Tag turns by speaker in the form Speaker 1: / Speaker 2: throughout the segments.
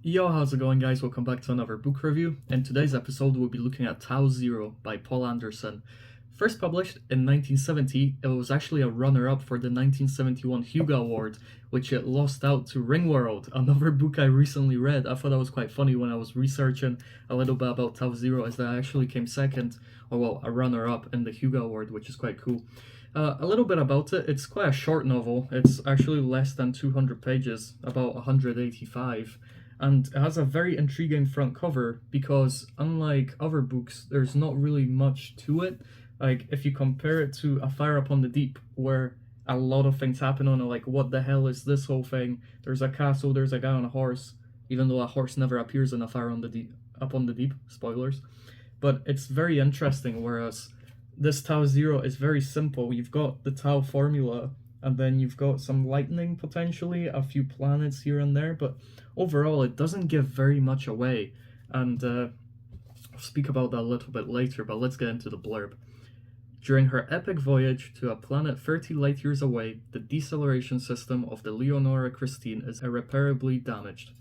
Speaker 1: Yo, how's it going, guys? Welcome back to another book review. In today's episode, we'll be looking at Tau Zero by Poul Anderson. First published in 1970, it was actually a runner-up for the 1971 Hugo Award, which it lost out to Ringworld, another book I recently read. I thought that was quite funny when I was researching a little bit about Tau Zero, as that actually came second, or well, a runner-up in the Hugo Award, which is quite cool. A little bit about it. It's quite a short novel. It's actually less than 200 pages, about 185. And it has a very intriguing front cover because, unlike other books, there's not really much to it. Like, if you compare it to A Fire Upon the Deep, where a lot of things happen on it, like, what the hell is this whole thing? There's a castle, there's a guy on a horse, even though a horse never appears in A Fire on the Deep, Upon the Deep, spoilers. But it's very interesting, whereas this Tau Zero is very simple. You've got the Tau formula, and then you've got some lightning potentially, a few planets here and there, but overall it doesn't give very much away. And I'll speak about that a little bit later, but let's get into the blurb. During her epic voyage to a planet 30 light years away, the deceleration system of the Leonora Christine is irreparably damaged.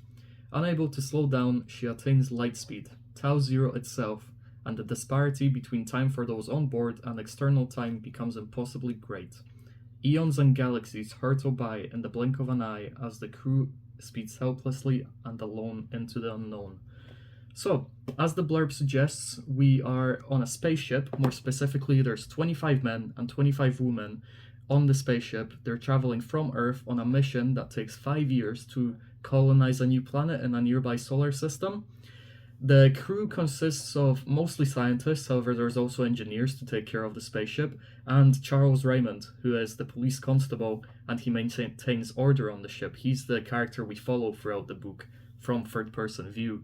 Speaker 1: Unable to slow down, she attains light speed, Tau Zero itself, and the disparity between time for those on board and external time becomes impossibly great. Eons and galaxies hurtle by in the blink of an eye as the crew speeds helplessly and alone into the unknown. So, as the blurb suggests, we are on a spaceship. More specifically, there's 25 men and 25 women on the spaceship. They're traveling from Earth on a mission that takes 5 years to colonize a new planet in a nearby solar system. The crew consists of mostly scientists, however there's also engineers to take care of the spaceship, and Charles Reymont, who is the police constable, and he maintains order on the ship. He's the character we follow throughout the book from third-person view.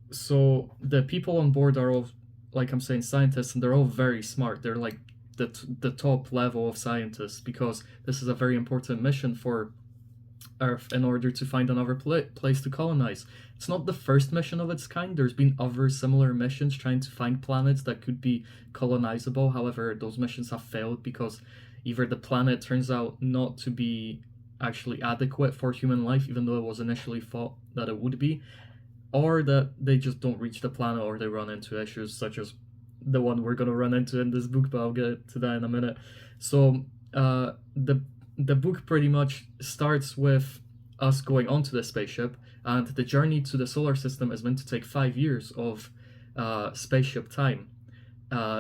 Speaker 1: So the people on board are all, like I'm saying, scientists, and they're all very smart. They're like the top level of scientists, because this is a very important mission for Earth in order to find another place to colonize. It's not the first mission of its kind. There's been other similar missions trying to find planets that could be colonizable. However, those missions have failed because either the planet turns out not to be actually adequate for human life, even though it was initially thought that it would be, or that they just don't reach the planet, or they run into issues such as the one we're going to run into in this book, but I'll get to that in a minute. So the book pretty much starts with us going onto the spaceship, and the journey to the solar system is meant to take 5 years of spaceship time.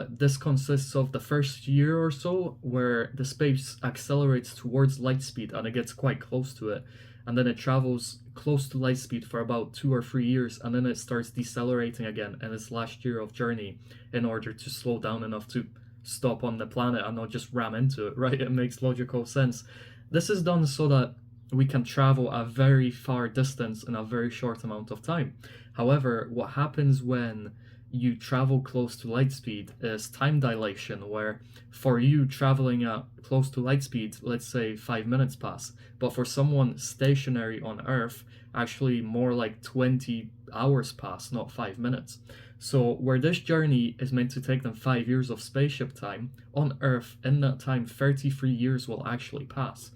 Speaker 1: This consists of the first year or so, where the space accelerates towards light speed, and it gets quite close to it, and then it travels close to light speed for about 2 or 3 years, and then it starts decelerating again in its last year of journey in order to slow down enough to stop on the planet and not just ram into it, right? It makes logical sense. This is done so that we can travel a very far distance in a very short amount of time. However, what happens when you travel close to light speed is time dilation, where for you traveling at close to light speed, let's say 5 minutes pass, but for someone stationary on Earth, actually more like 20 hours pass, not 5 minutes. So where this journey is meant to take them 5 years of spaceship time, on Earth, in that time, 33 years will actually pass.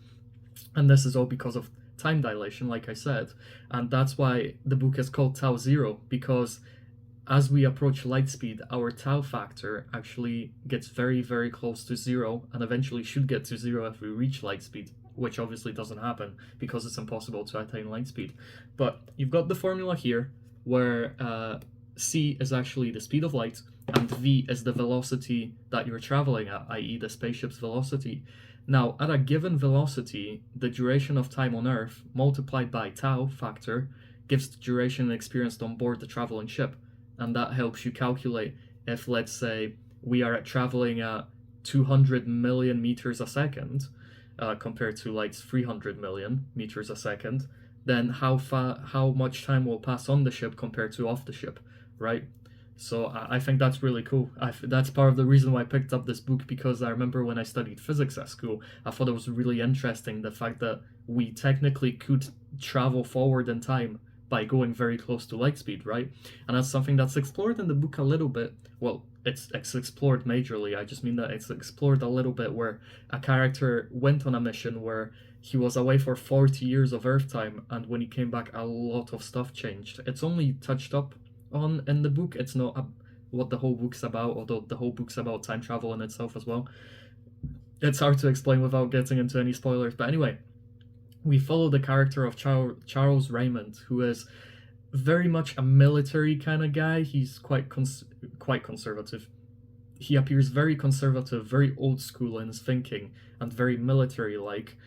Speaker 1: And this is all because of time dilation, like I said. And that's why the book is called Tau Zero, because as we approach light speed, our tau factor actually gets very, very close to zero, and eventually should get to zero if we reach light speed, which obviously doesn't happen because it's impossible to attain light speed. But you've got the formula here, where c is actually the speed of light, and v is the velocity that you're traveling at, i.e. the spaceship's velocity. Now, at a given velocity, the duration of time on Earth multiplied by tau factor gives the duration experienced on board the traveling ship. And that helps you calculate if, let's say, we are traveling at 200 million meters a second, compared to light's 300 million meters a second, then how much time will pass on the ship compared to off the ship, right? So I think that's really cool. That's part of the reason why I picked up this book, because I remember when I studied physics at school, I thought it was really interesting, the fact that we technically could travel forward in time by going very close to light speed, right? And that's something that's explored in the book a little bit. Well, it's explored majorly. I just mean that it's explored a little bit, where a character went on a mission where he was away for 40 years of Earth time, and when he came back, a lot of stuff changed. It's only touched up on in the book. It's not what the whole book's about, although the whole book's about time travel in itself as well. It's hard to explain without getting into any spoilers. But anyway, we follow the character of Charles Reymont, who is very much a military kind of guy. He's quite conservative. He appears very conservative, very old school in his thinking, and very military-like.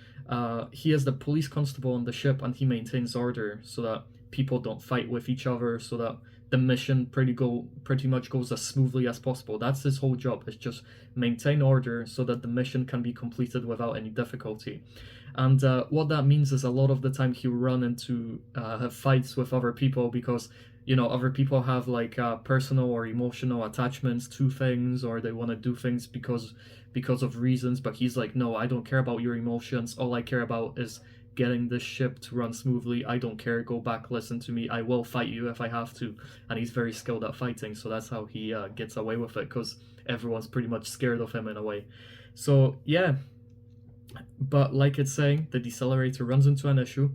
Speaker 1: He is the police constable on the ship, and he maintains order so that people don't fight with each other, so that the mission pretty much goes as smoothly as possible. That's his whole job, is just maintain order so that the mission can be completed without any difficulty. And what that means is a lot of the time he'll run into fights with other people because, you know, other people have like personal or emotional attachments to things, or they want to do things because of reasons, but he's like, no, I don't care about your emotions. All I care about is getting this ship to run smoothly. I don't care, go back, listen to me, I will fight you if I have to. And he's very skilled at fighting, so that's how he gets away with it, because everyone's pretty much scared of him in a way. So yeah, but like it's saying, the decelerator runs into an issue.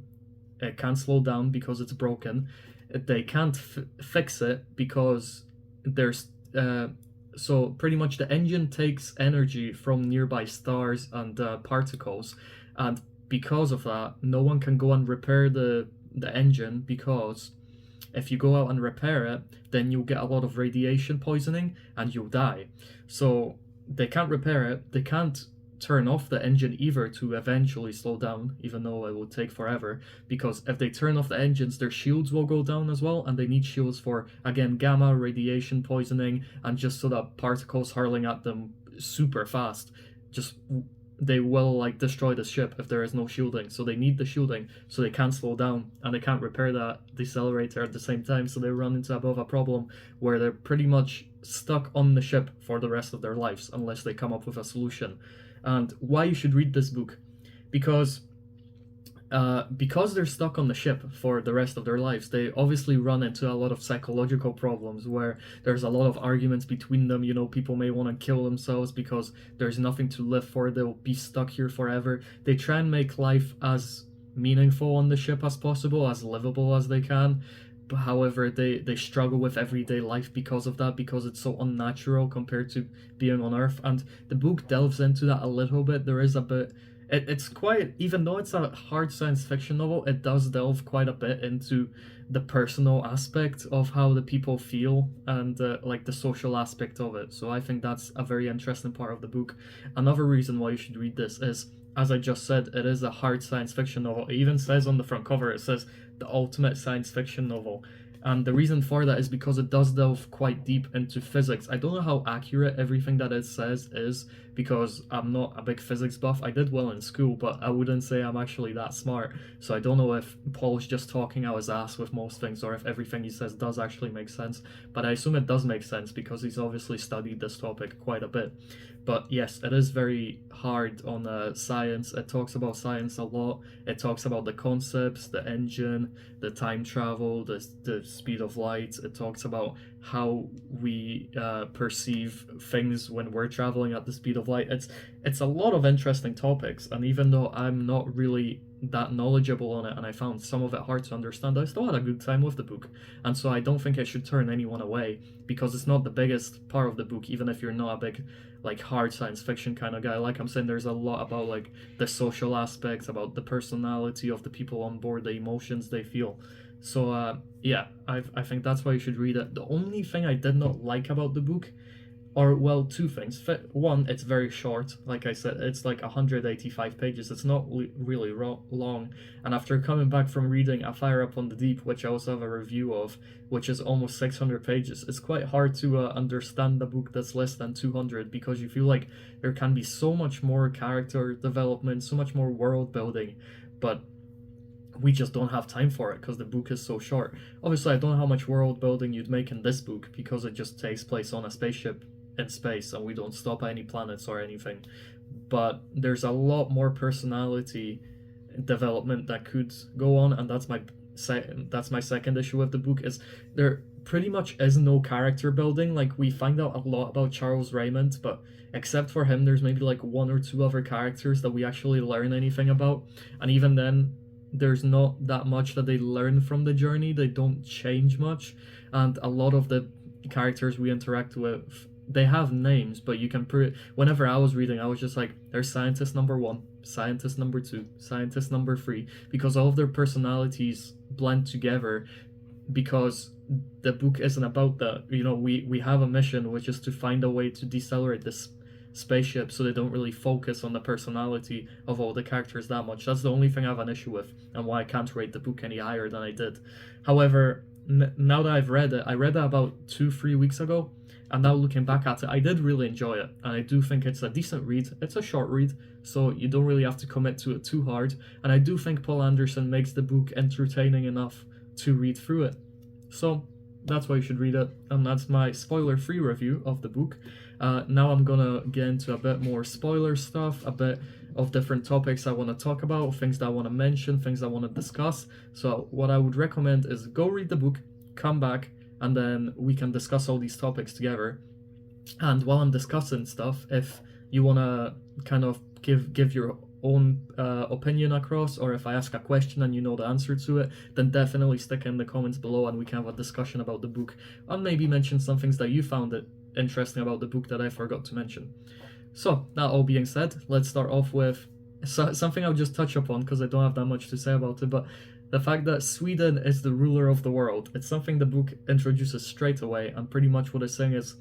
Speaker 1: It can't slow down because it's broken. They can't fix it because there's so pretty much the engine takes energy from nearby stars and particles, and because of that, no one can go and repair the engine, because if you go out and repair it, then you'll get a lot of radiation poisoning and you'll die. So they can't repair it. They can't turn off the engine either to eventually slow down, even though it will take forever, because if they turn off the engines, their shields will go down as well, and they need shields for, again, gamma, radiation poisoning, and just so that particles hurling at them super fast, just they will like destroy the ship if there is no shielding. So they need the shielding so they can't slow down, and they can't repair that decelerator at the same time, so they run into a bit of a problem where they're pretty much stuck on the ship for the rest of their lives unless they come up with a solution. And why you should read this book, because they're stuck on the ship for the rest of their lives, they obviously run into a lot of psychological problems where there's a lot of arguments between them. You know, people may want to kill themselves because there's nothing to live for. They'll be stuck here forever. They try and make life as meaningful on the ship as possible, as livable as they can. But however, they struggle with everyday life because of that, because it's so unnatural compared to being on Earth. And the book delves into that a little bit. There is a bit... It's quite, even though it's a hard science fiction novel, it does delve quite a bit into the personal aspect of how the people feel, and like the social aspect of it. So I think that's a very interesting part of the book. Another reason why you should read this is, as I just said, it is a hard science fiction novel. It even says on the front cover, it says the ultimate science fiction novel. And the reason for that is because it does delve quite deep into physics. I don't know how accurate everything that it says is, because I'm not a big physics buff. I did well in school, but I wouldn't say I'm actually that smart. So I don't know if Paul's just talking out his ass with most things, or if everything he says does actually make sense. But I assume it does make sense, because he's obviously studied this topic quite a bit. But yes, it is very hard on science. It talks about science a lot. It talks about the concepts, the engine, the time travel, the speed of light. It talks about how we perceive things when we're traveling at the speed of light. It's a lot of interesting topics, and even though I'm not really that knowledgeable on it, and I found some of it hard to understand, I still had a good time with the book. And so I don't think I should turn anyone away, because it's not the biggest part of the book, even if you're not a big like hard science fiction kind of guy. Like I'm saying, there's a lot about like the social aspects, about the personality of the people on board, the emotions they feel. So yeah, I think that's why you should read it. The only thing I did not like about the book, or well, two things. One, it's very short. Like I said, it's like 185 pages. It's not really long. And after coming back from reading A Fire Upon the Deep, which I also have a review of, which is almost 600 pages, it's quite hard to understand a book that's less than 200, because you feel like there can be so much more character development, so much more world building, but we just don't have time for it because the book is so short. Obviously, I don't know how much world building you'd make in this book, because it just takes place on a spaceship in space, and we don't stop at any planets or anything. But there's a lot more personality development that could go on, and that's my that's my second issue with the book, is there pretty much is no character building. Like, we find out a lot about Charles Reymont, but except for him, there's maybe like one or two other characters that we actually learn anything about, and even then, there's not that much that they learn from the journey. They don't change much, and a lot of the characters we interact with, they have names, but you can whenever I was reading, I was just like, there's scientist number 1, scientist number 2, scientist number 3, because all of their personalities blend together, because the book isn't about that. You know, we have a mission, which is to find a way to decelerate this spaceship, so they don't really focus on the personality of all the characters that much. That's the only thing I have an issue with, and why I can't rate the book any higher than I did. However, now that I've read it, I read it about 2-3 weeks ago, and now looking back at it, I did really enjoy it, and I do think it's a decent read. It's a short read, so you don't really have to commit to it too hard, and I do think Poul Anderson makes the book entertaining enough to read through it. So that's why you should read it, and that's my spoiler-free review of the book. Now I'm gonna get into a bit more spoiler stuff, a bit of different topics I want to talk about, things that I want to mention, things I want to discuss. So what I would recommend is go read the book, come back, and then we can discuss all these topics together. And while I'm discussing stuff, if you want to kind of give your own opinion across, or if I ask a question and you know the answer to it, then definitely stick in the comments below and we can have a discussion about the book, and maybe mention some things that you found it interesting about the book that I forgot to mention. So that all being said, let's start off with something I'll just touch upon because I don't have that much to say about it, but the fact that Sweden is the ruler of the world. It's something the book introduces straight away, and pretty much what it's saying is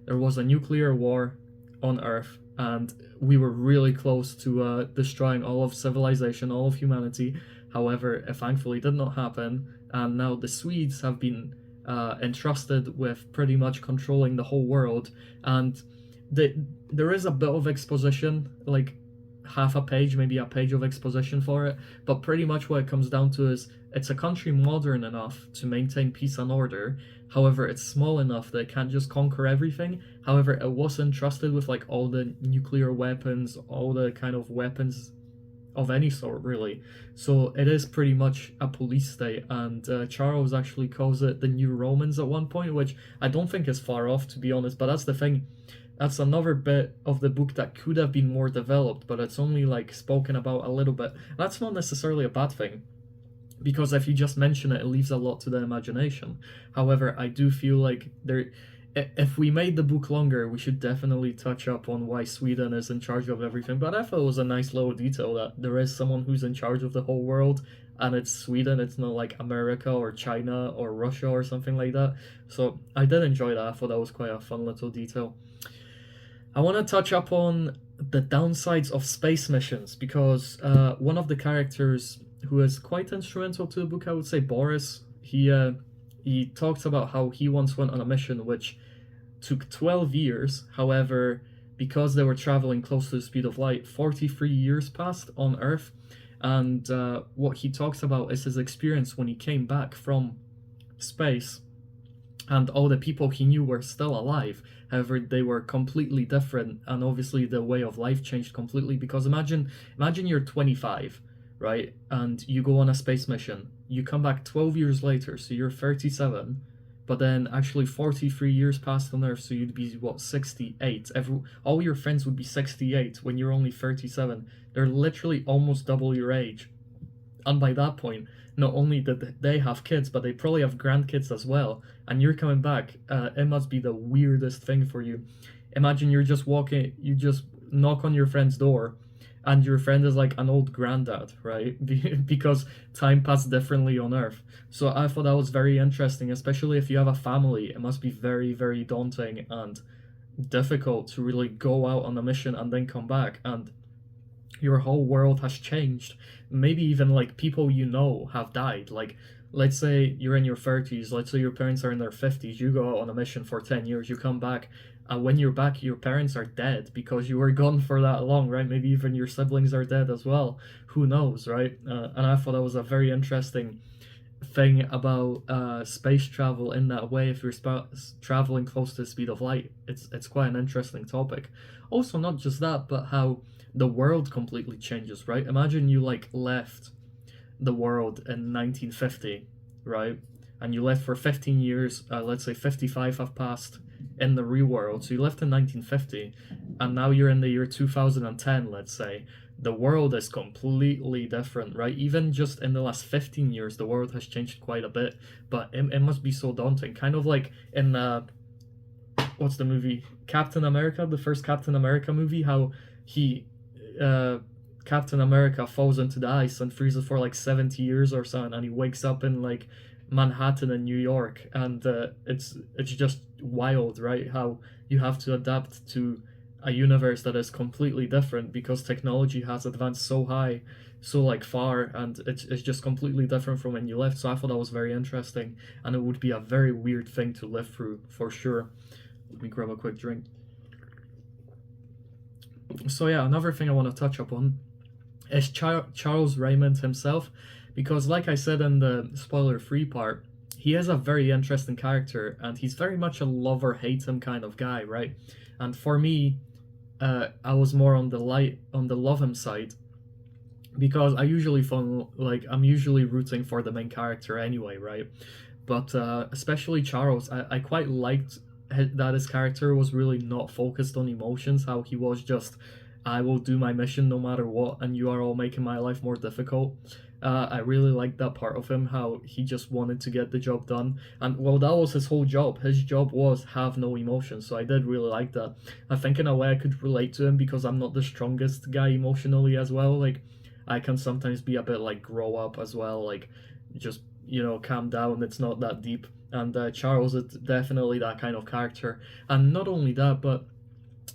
Speaker 1: there was a nuclear war on Earth, and we were really close to destroying all of civilization, all of humanity. However, it thankfully did not happen, and now the Swedes have been entrusted with pretty much controlling the whole world. And there is a bit of exposition, like half a page, maybe a page of exposition for it, but pretty much what it comes down to is it's a country modern enough to maintain peace and order. However, it's small enough that it can't just conquer everything. However, it was entrusted with like all the nuclear weapons, all the kind of weapons of any sort, really. So it is pretty much a police state, and Charles actually calls it the New Romans at one point, which I don't think is far off, to be honest, but that's the thing. That's another bit of the book that could have been more developed, but it's only like spoken about a little bit. That's not necessarily a bad thing, because if you just mention it, it leaves a lot to the imagination. However, I do feel like if we made the book longer, we should definitely touch up on why Sweden is in charge of everything. But I thought it was a nice little detail that there is someone who's in charge of the whole world, and it's Sweden. It's not like America or China or Russia or something like that. So I did enjoy that. I thought that was quite a fun little detail. I want to touch up on the downsides of space missions, because one of the characters who is quite instrumental to the book, I would say Boris, he talks about how he once went on a mission which took 12 years. However, because they were traveling close to the speed of light, 43 years passed on Earth. And what he talks about is his experience when he came back from space, and all the people he knew were still alive. However, they were completely different, and obviously the way of life changed completely. Because imagine you're 25, right? And you go on a space mission. You come back 12 years later, so you're 37, but then actually 43 years passed on Earth, so you'd be, what, 68? All your friends would be 68 when you're only 37. They're literally almost double your age. And by that point, not only did they have kids, but they probably have grandkids as well. And you're coming back. It must be the weirdest thing for you. Imagine you're just walking, you just knock on your friend's door, and your friend is like an old granddad, right? Because time passed differently on Earth. So I thought that was very interesting, especially if you have a family. It must be very, very daunting and difficult to really go out on a mission and then come back, and your whole world has changed. Maybe even like people you know have died. Like, let's say you're in your 30s, let's say your parents are in their 50s, you go out on a mission for 10 years, you come back, and when you're back, your parents are dead because you were gone for that long, right? Maybe even your siblings are dead as well. Who knows, right? And I thought that was a very interesting thing about space travel in that way. If you're traveling close to the speed of light, it's quite an interesting topic. Also, not just that, but how the world completely changes, right? Imagine you like left the world in 1950, right? And you lived for 15 years, let's say 55 have passed in the real world. So you lived in 1950, and now you're in the year 2010, let's say. The world is completely different, right? Even just in the last 15 years, the world has changed quite a bit, but it must be so daunting. Kind of like in, what's the movie? Captain America, the first Captain America movie, how he, Captain America falls into the ice and freezes for like 70 years or something, and he wakes up in like Manhattan in New York, and it's just wild, right? How you have to adapt to a universe that is completely different because technology has advanced so high, so like far, and it's just completely different from when you left. So I thought that was very interesting, and it would be a very weird thing to live through for sure. Let me grab a quick drink. So yeah, another thing I want to touch upon is Charles Reymont himself, because like I said in the spoiler-free part, he is a very interesting character, and he's very much a love-or-hate him kind of guy, right? And for me, I was more on the love him side, because I usually I'm usually rooting for the main character anyway, right? But especially Charles, I quite liked that his character was really not focused on emotions, how he was just, I will do my mission no matter what, and you are all making my life more difficult. I really liked that part of him, how he just wanted to get the job done. And well, that was his whole job. His job was have no emotions. So I did really like that. I think in a way I could relate to him because I'm not the strongest guy emotionally as well. Like, I can sometimes be a bit like grow up as well. Like, just, calm down. It's not that deep. And Charles is definitely that kind of character. And not only that, but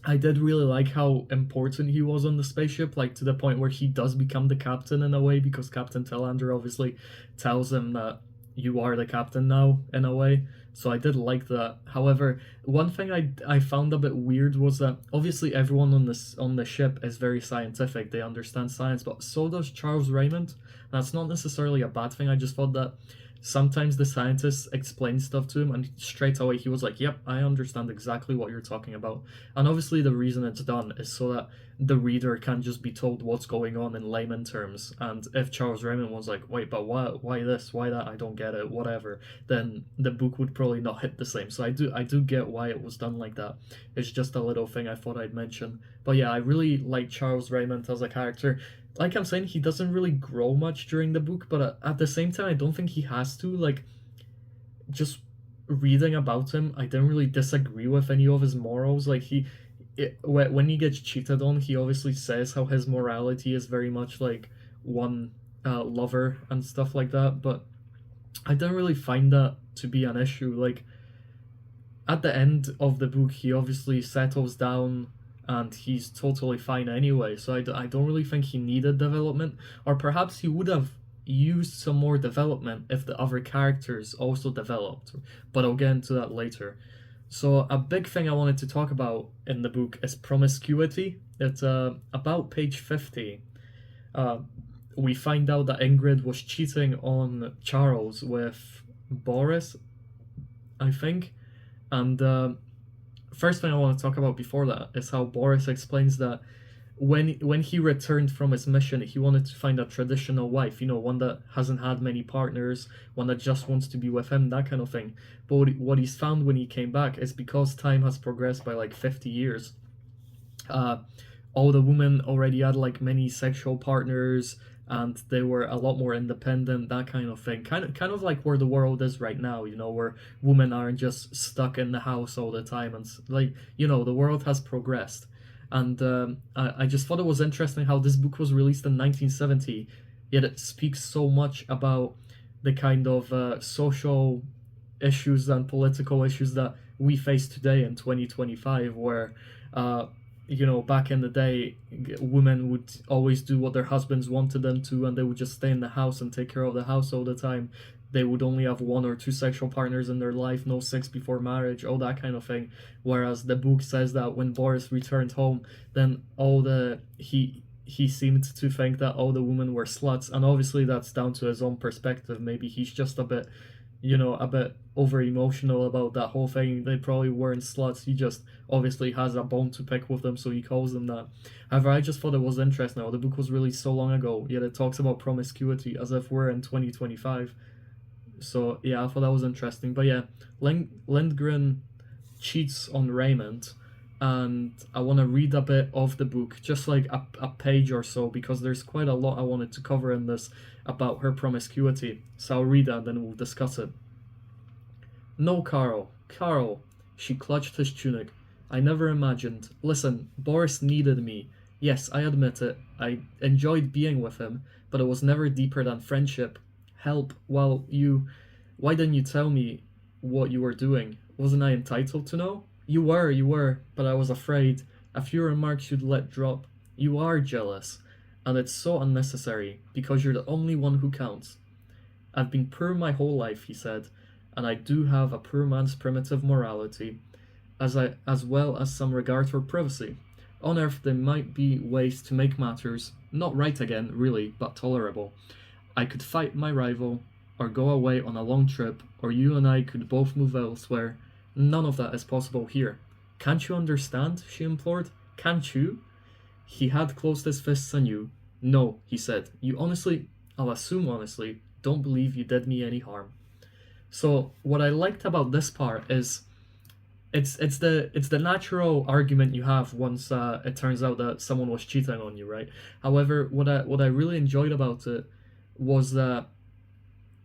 Speaker 1: I did really like how important he was on the spaceship, like to the point where he does become the captain in a way, because Captain Telander obviously tells him that you are the captain now, in a way. So I did like that. However, one thing I found a bit weird was that obviously everyone on the ship is very scientific, they understand science, but so does Charles Reymont. That's not necessarily a bad thing. I just thought that sometimes the scientists explain stuff to him, and straight away he was like, yep, I understand exactly what you're talking about. And obviously the reason it's done is so that the reader can just be told what's going on in layman terms. And if Charles Reymond was like, wait, but why this, why that, I don't get it, whatever, then the book would probably not hit the same. So I do get why it was done like that. It's just a little thing I thought I'd mention. But yeah, I really like Charles Reymond as a character. Like I'm saying, he doesn't really grow much during the book, but at the same time, I don't think he has to. Like, just reading about him, I didn't really disagree with any of his morals. Like, when he gets cheated on, he obviously says how his morality is very much like one lover and stuff like that, but I didn't really find that to be an issue. Like, at the end of the book, he obviously settles down and he's totally fine anyway, so I don't really think he needed development, or perhaps he would have used some more development if the other characters also developed, but I'll get into that later. So a big thing I wanted to talk about in the book is promiscuity. It's about page 50. We find out that Ingrid was cheating on Charles with Boris, I think, and first thing I want to talk about before that is how Boris explains that when he returned from his mission, he wanted to find a traditional wife, one that hasn't had many partners, one that just wants to be with him, that kind of thing. But what he's found when he came back is because time has progressed by like 50 years, all the women already had like many sexual partners, and they were a lot more independent, that kind of thing. Kind of like where the world is right now, where women aren't just stuck in the house all the time, and like, the world has progressed. And I just thought it was interesting how this book was released in 1970, yet it speaks so much about the kind of social issues and political issues that we face today in 2025, where back in the day, women would always do what their husbands wanted them to, and they would just stay in the house and take care of the house all the time. They would only have one or two sexual partners in their life, no sex before marriage, all that kind of thing. Whereas the book says that when Boris returned home, then he seemed to think that all the women were sluts, and obviously that's down to his own perspective. Maybe he's just a bit, a bit over emotional about that whole thing. They probably weren't sluts. He just obviously has a bone to pick with them, so he calls them that. However, I just thought it was interesting. Now, the book was released so long ago, yet it talks about promiscuity as if we're in 2025. So yeah, I thought that was interesting. But yeah, Lindgren cheats on Reymont, and I want to read a bit of the book, just like a page or so, because there's quite a lot I wanted to cover in this about her promiscuity. So I'll read that and then we'll discuss it. No, Carl. Carl. She clutched his tunic. I never imagined. Listen, Boris needed me. Yes, I admit it. I enjoyed being with him, but it was never deeper than friendship. Help. Well, why didn't you tell me what you were doing? Wasn't I entitled to know? You were, but I was afraid. A few remarks you'd let drop. You are jealous. And it's so unnecessary, because you're the only one who counts. I've been poor my whole life, he said, and I do have a poor man's primitive morality, as well as some regard for privacy. On Earth there might be ways to make matters, not right again, really, but tolerable. I could fight my rival, or go away on a long trip, or you and I could both move elsewhere. None of that is possible here. Can't you understand? She implored. Can't you? He had closed his fists anew. No, he said. You honestly, I'll assume honestly, don't believe you did me any harm. So what I liked about this part is it's the natural argument you have once it turns out that someone was cheating on you, right? However, what I really enjoyed about it was that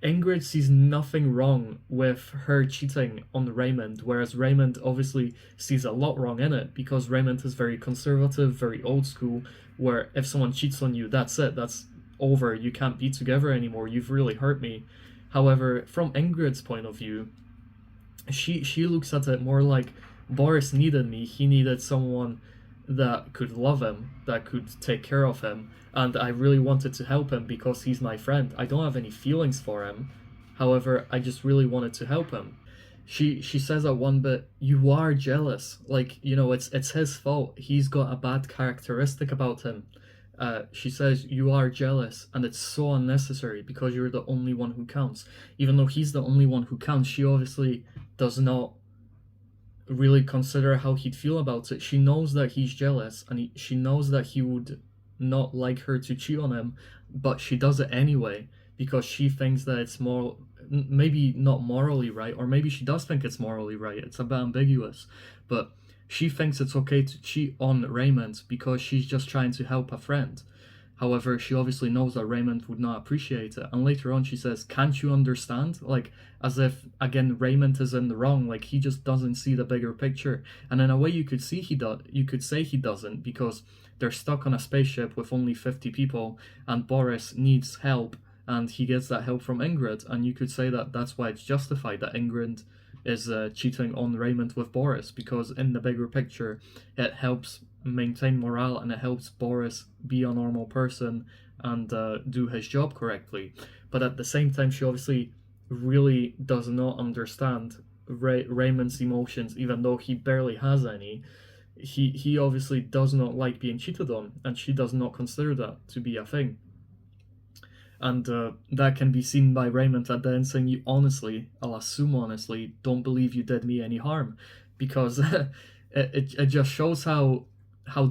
Speaker 1: Ingrid sees nothing wrong with her cheating on Reymont, whereas Reymont obviously sees a lot wrong in it, because Reymont is very conservative, very old school, where if someone cheats on you, that's it, that's over, you can't be together anymore, you've really hurt me. However, from Ingrid's point of view, she looks at it more like Boris needed me, he needed someone that could love him, that could take care of him, and I really wanted to help him because he's my friend. I don't have any feelings for him. However, I just really wanted to help him. She says at one bit, you are jealous. Like, it's his fault. He's got a bad characteristic about him. She says, you are jealous, and it's so unnecessary because you're the only one who counts. Even though he's the only one who counts, she obviously does not really consider how he'd feel about it. She knows that he's jealous, and she knows that he would not like her to cheat on him, but she does it anyway because she thinks that it's maybe not morally right, or maybe she does think it's morally right, it's a bit ambiguous, but she thinks it's okay to cheat on Reymont because she's just trying to help a friend. However, she obviously knows that Reymont would not appreciate it, and later on she says, can't you understand? Like, as if, again, Reymont is in the wrong, like he just doesn't see the bigger picture. And in a way you could say he doesn't, because they're stuck on a spaceship with only 50 people, and Boris needs help, and he gets that help from Ingrid, and you could say that that's why it's justified that Ingrid is cheating on Reymont with Boris, because in the bigger picture it helps maintain morale and it helps Boris be a normal person and do his job correctly. But at the same time, she obviously really does not understand Reymont's emotions, even though he barely has any. He obviously does not like being cheated on, and she does not consider that to be a thing. And that can be seen by Reymont at the end saying, you honestly, I'll assume honestly, don't believe you did me any harm. Because it just shows how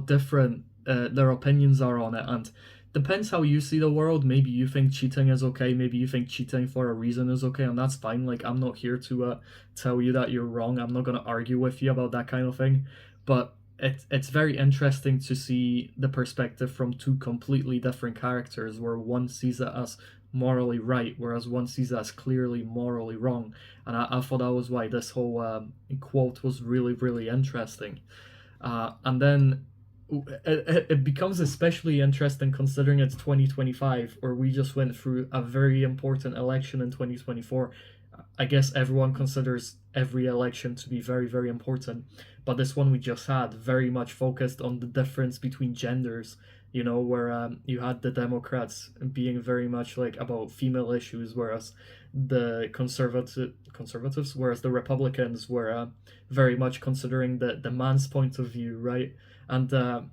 Speaker 1: different their opinions are on it. And depends how you see the world. Maybe you think cheating is okay. Maybe you think cheating for a reason is okay. And that's fine. Like, I'm not here to tell you that you're wrong. I'm not going to argue with you about that kind of thing. But it's very interesting to see the perspective from two completely different characters, where one sees it as morally right, whereas one sees it as clearly morally wrong. And I thought that was why this whole quote was really, really interesting. And then it becomes especially interesting considering it's 2025, or we just went through a very important election in 2024. I guess everyone considers every election to be very, very important, but this one we just had very much focused on the difference between genders, where you had the Democrats being very much like about female issues, whereas the conservatives, whereas the Republicans were very much considering the man's point of view, right? And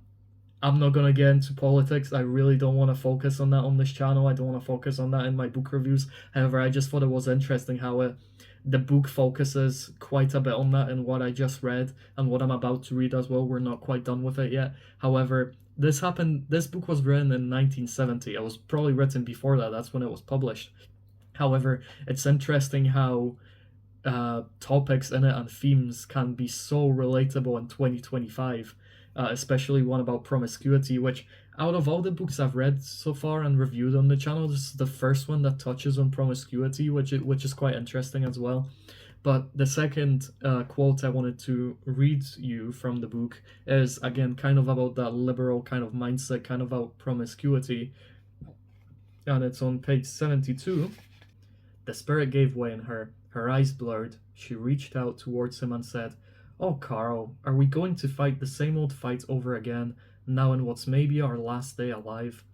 Speaker 1: I'm not gonna get into politics. I really don't want to focus on that on this channel. I don't want to focus on that in my book reviews. However, I just thought it was interesting how the book focuses quite a bit on that in what I just read and what I'm about to read as well. We're not quite done with it yet. However, this book was written in 1970. It was probably written before that. That's when it was published. However, it's interesting how topics in it and themes can be so relatable in 2025, especially one about promiscuity, which out of all the books I've read so far and reviewed on the channel, this is the first one that touches on promiscuity, which is quite interesting as well. But the second quote I wanted to read you from the book is, again, kind of about that liberal kind of mindset, kind of about promiscuity. And it's on page 72. The spirit gave way in her. Her eyes blurred. She reached out towards him and said, "Oh, Carl, are we going to fight the same old fight over again, now in what's maybe our last day alive?"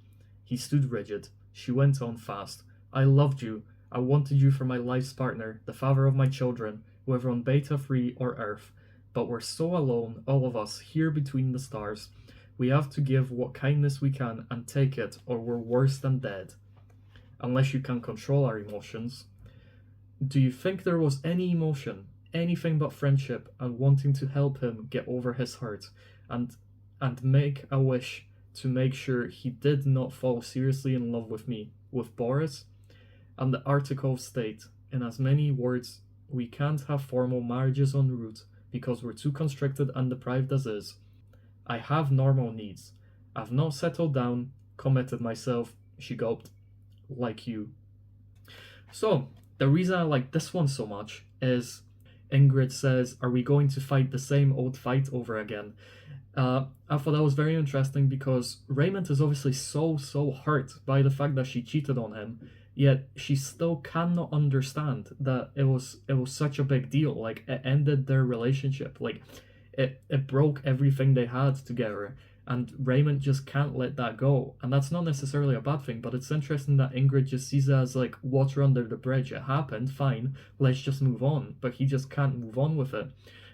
Speaker 1: He stood rigid. She went on fast. "I loved you. I wanted you for my life's partner, the father of my children, whether on Beta 3 or Earth. But we're so alone, all of us, here between the stars. We have to give what kindness we can and take it, or we're worse than dead. Unless you can control our emotions." Do you think there was any emotion, anything but friendship and wanting to help him get over his hurt, and make a wish to make sure he did not fall seriously in love with me, with Boris? And the article state, in as many words, we can't have formal marriages en route because we're too constricted and deprived as is. I have normal needs. I've not settled down, committed myself, she gulped, like you. So, the reason I like this one so much is Ingrid says, "Are we going to fight the same old fight over again?" I thought that was very interesting because Reymont is obviously so hurt by the fact that she cheated on him, yet she still cannot understand that it was such a big deal. Like, it ended their relationship. Like, it broke everything they had together. And Reymont just can't let that go. And that's not necessarily a bad thing, but it's interesting that Ingrid just sees it as like water under the bridge. It happened, fine, let's just move on. But he just can't move on with it.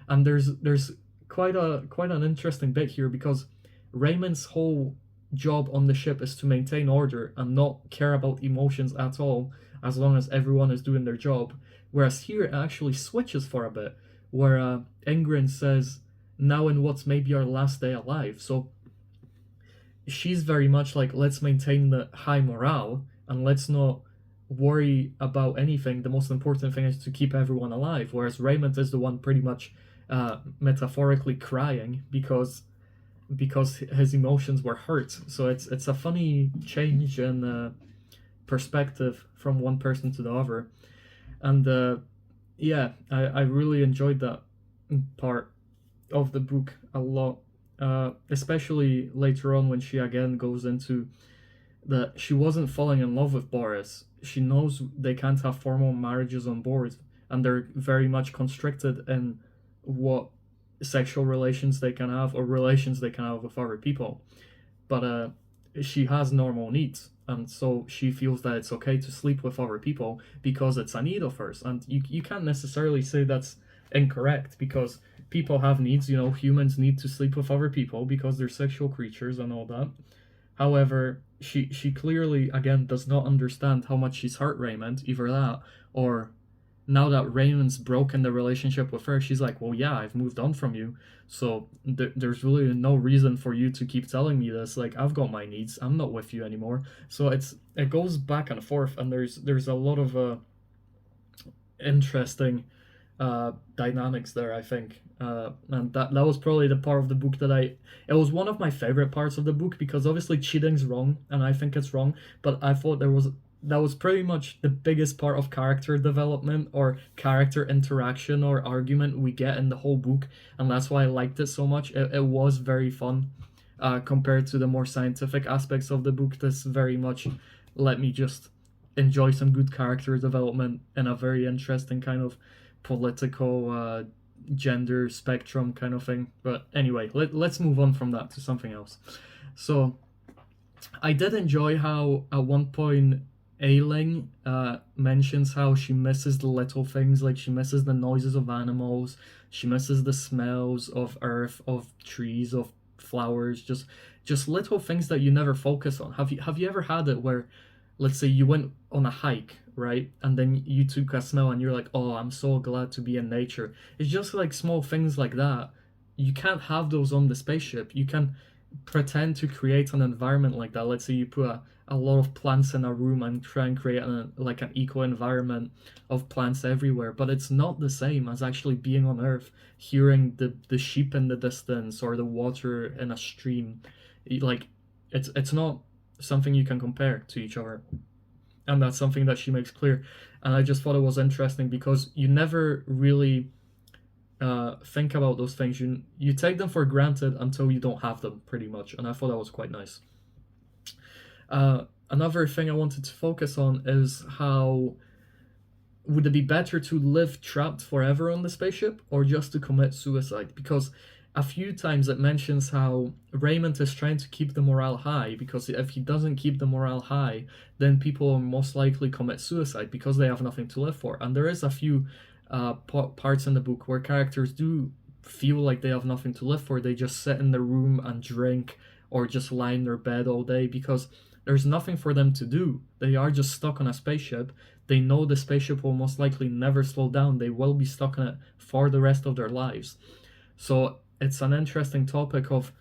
Speaker 1: And there's quite an interesting bit here because Raymont's whole job on the ship is to maintain order and not care about emotions at all, as long as everyone is doing their job. Whereas here it actually switches for a bit, where Ingrid says, "Now in what's maybe our last day alive." So she's very much like, let's maintain the high morale and let's not worry about anything. The most important thing is to keep everyone alive. Whereas Reymont is the one pretty much metaphorically crying because his emotions were hurt. So it's a funny change in perspective from one person to the other. And yeah, I really enjoyed that part of the book a lot. Especially later on when she again goes into that she wasn't falling in love with Boris. She knows they can't have formal marriages on board, and they're very much constricted in what sexual relations they can have or relations they can have with other people. But she has normal needs, and so she feels that it's okay to sleep with other people because it's a need of hers. And you can't necessarily say that's incorrect, because people have needs. Humans need to sleep with other people because they're sexual creatures and all that. However, she clearly, again, does not understand how much she's hurt Reymont, either that, or now that Raymont's broken the relationship with her, she's like, well, yeah, I've moved on from you, so there's really no reason for you to keep telling me this. Like, I've got my needs, I'm not with you anymore. So it goes back and forth, and there's a lot of interesting dynamics there, I think. And that was probably the part of the book it was one of my favorite parts of the book, because obviously cheating's wrong, and I think it's wrong, but I thought that was pretty much the biggest part of character development or character interaction or argument we get in the whole book, and that's why I liked it so much. It was very fun compared to the more scientific aspects of the book. This very much let me just enjoy some good character development in a very interesting kind of political gender spectrum kind of thing. But anyway, let's move on from that to something else. So I did enjoy how at one point Ailing mentions how she misses the little things, like she misses the noises of animals, she misses the smells of earth, of trees, of flowers, just just little things that you never focus on. Have you ever had it where, let's say you went on a hike, right? And then you took a smell and you're like, oh, I'm so glad to be in nature. It's just like small things like that. You can't have those on the spaceship. You can pretend to create an environment like that. Let's say you put a lot of plants in a room and try and create like an eco environment of plants everywhere, but it's not the same as actually being on Earth, hearing the sheep in the distance or the water in a stream. Like, it's not something you can compare to each other, and that's something that she makes clear. And I just thought it was interesting because you never really think about those things. You take them for granted until you don't have them, pretty much. And I thought that was quite nice. Another thing I wanted to focus on is how would it be better to live trapped forever on the spaceship or just to commit suicide? Because a few times it mentions how Reymont is trying to keep the morale high, because if he doesn't keep the morale high, then people will most likely commit suicide because they have nothing to live for. And there is a few parts in the book where characters do feel like they have nothing to live for. They just sit in their room and drink or just lie in their bed all day because there's nothing for them to do. They are just stuck on a spaceship. They know the spaceship will most likely never slow down. They will be stuck on it for the rest of their lives. So it's an interesting topic of,